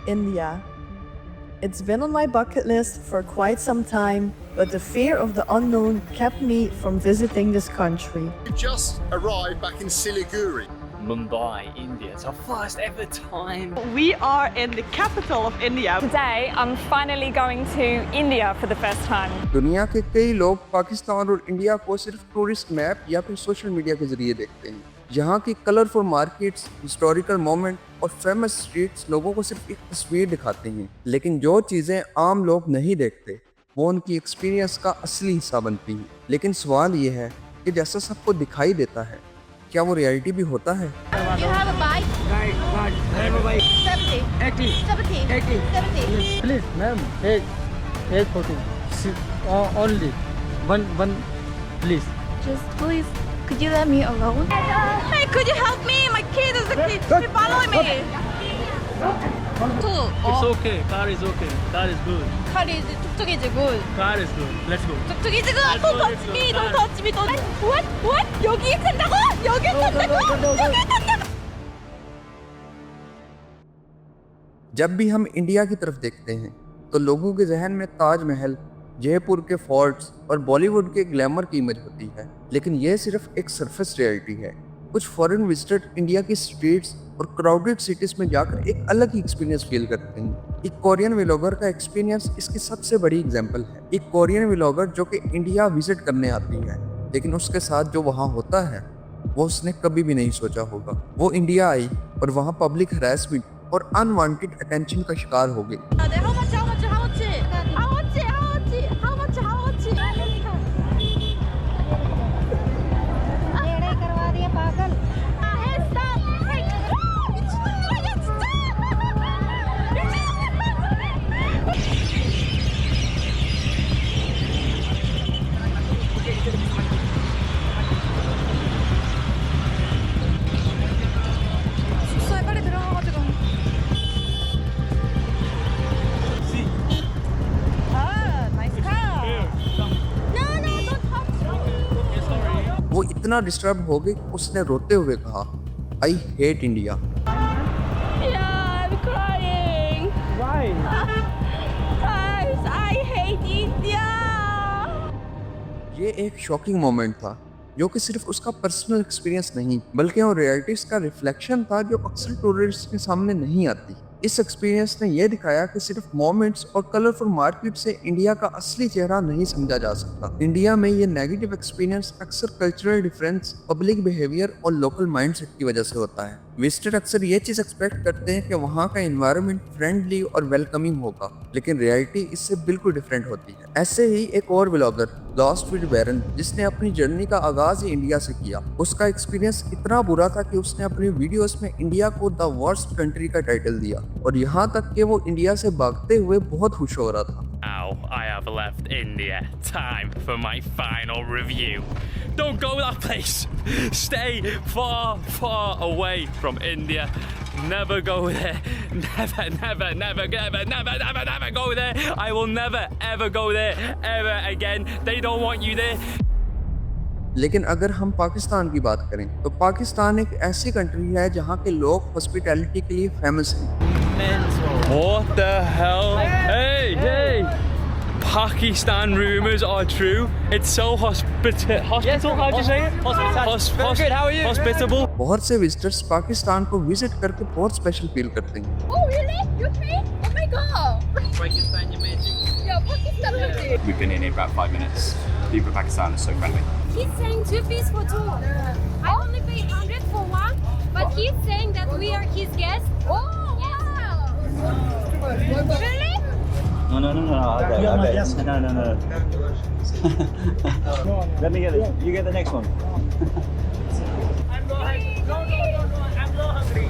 India. It's been on my bucket list for quite some time, but the fear of the unknown kept me from visiting this country. We just arrived back in Siliguri. Mumbai, India. It's our first ever time. We are in the capital of India. Today, I'm finally going to India for the first time. दुनिया के कई लोग पाकिस्तान और India को सिर्फ tourist map या फिर social media के जरिए देखते हैं। यहाँ की कलरफुल मार्केट्स, हिस्टोरिकल मोमेंट और फेमस स्ट्रीट्स लोगों को सिर्फ एक तस्वीर दिखाते हैं, लेकिन जो चीज़ें आम लोग नहीं देखते वो उनकी एक्सपीरियंस का असली हिस्सा बनती हैं। लेकिन सवाल ये है कि जैसा सबको दिखाई देता है, क्या वो रियलिटी भी होता है? You have a bike? Right. I have a bike. 70. 80. 70. 80. 70. Please, ma'am, take photo. Only one, please. Just please, could you let me alone? Hey, could you help me? My kid is the kid. She's following me. It's okay. Car is okay. Car is good. Car is tuk-tuk is good. Car is good. Let's go. tuk-tuk is good. Don't touch me. Don't touch me. Don't. What? 여기 탄다고? 여기 탄다고? 여기 탄다고? जब भी हम India की तरफ देखते हैं तो लोगों के जहन में ताजमहल, जयपुर के फोर्ट्स और बॉलीवुड के ग्लैमर की इमेज होती है, लेकिन यह सिर्फ एक सरफेस रियलिटी है। कुछ फॉरेन विजिटर इंडिया की स्ट्रीट्स और क्राउडेड सिटीज में जाकर एक अलग ही एक्सपीरियंस फील करते हैं। एक कोरियन व्लॉगर का एक्सपीरियंस इसकी सबसे बड़ी एग्जांपल है। एक कोरियन व्लॉगर जो कि इंडिया विजिट करने आती है, लेकिन उसके साथ जो वहाँ होता है वो उसने कभी भी नहीं सोचा होगा। वो इंडिया आई और वहाँ पब्लिक हरासमेंट और अनवांटेड अटेंशन का शिकार हो गई। वो इतना डिस्टर्ब हो गई, उसने रोते हुए कहा, I hate India. Yeah, I'm crying. Why? Guys, I hate India. ये एक शॉकिंग मोमेंट था जो कि सिर्फ उसका पर्सनल एक्सपीरियंस नहीं बल्कि वो रियलिटीज का रिफ्लेक्शन था जो अक्सर टूरिस्ट के सामने नहीं आती। इस एक्सपीरियंस ने यह दिखाया कि सिर्फ मोमेंट्स और कलरफुल मार्केट से इंडिया का असली चेहरा नहीं समझा जा सकता। इंडिया में ये नेगेटिव एक्सपीरियंस अक्सर कल्चरल डिफरेंस, पब्लिक बिहेवियर और लोकल माइंडसेट की वजह से होता है। विजिटर अक्सर ये चीज़ एक्सपेक्ट करते हैं कि वहाँ का एनवायरनमेंट फ्रेंडली और वेलकमिंग होगा, लेकिन रियलिटी इससे बिल्कुल डिफरेंट होती है। ऐसे ही एक और व्लॉगर लॉस्ट विद बैरन, जिसने अपनी जर्नी का आगाज ही इंडिया से किया, उसका एक्सपीरियंस इतना बुरा था कि उसने अपनी वीडियोस में इंडिया को द वर्स्ट कंट्री का टाइटल दिया और यहाँ तक कि वो इंडिया से भागते हुए बहुत खुश हो रहा था। Now I have left India. Time for my final review. Don't go that place. Stay far away from India. Never go there. Never go there. I will never ever go there ever again. They don't want you there. लेकिन अगर हम पाकिस्तान की बात करें तो पाकिस्तान एक ऐसी country है जहाँ के लोग हॉस्पिटैलिटी के लिए फेमस हैं। What the hell? Hey! Pakistan rumors are true. It's so hospital. How'd you say it? Very good. How are you? Hospitable. बहुत से विजिटर्स पाकिस्तान को विजिट करके बहुत स्पेशल फील करते हैं। Oh really? You free? Oh my god. Pakistan, you made you. Yeah, Pakistan music. We've been in here about 5 minutes. People of Pakistan are so friendly. He's saying 2 piece for 2. I only pay 100 for 1, but he's saying that we are his guests. Oh wow. Really? No. No. Let me get it. You get the next one. I'm not hungry.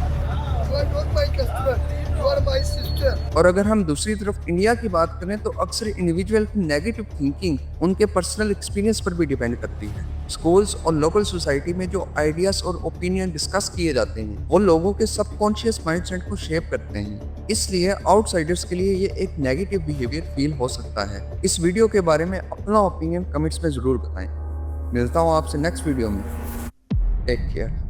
You are not my customer. You are my sister. और अगर हम दूसरी तरफ India की बात करें तो अक्सर इंडिविजुअल की नेगेटिव थिंकिंग उनके पर्सनल एक्सपीरियंस पर भी डिपेंड करती है। स्कूल्स और लोकल सोसाइटी में जो आइडियाज और ओपिनियन डिस्कस किए जाते हैं वो लोगों के सबकॉन्शियस माइंडसेट को शेप करते हैं। इसलिए आउटसाइडर्स के लिए ये एक नेगेटिव बिहेवियर फील हो सकता है। इस वीडियो के बारे में अपना ओपिनियन कमेंट्स में ज़रूर बताएं। मिलता हूँ आपसे नेक्स्ट वीडियो में। Take care.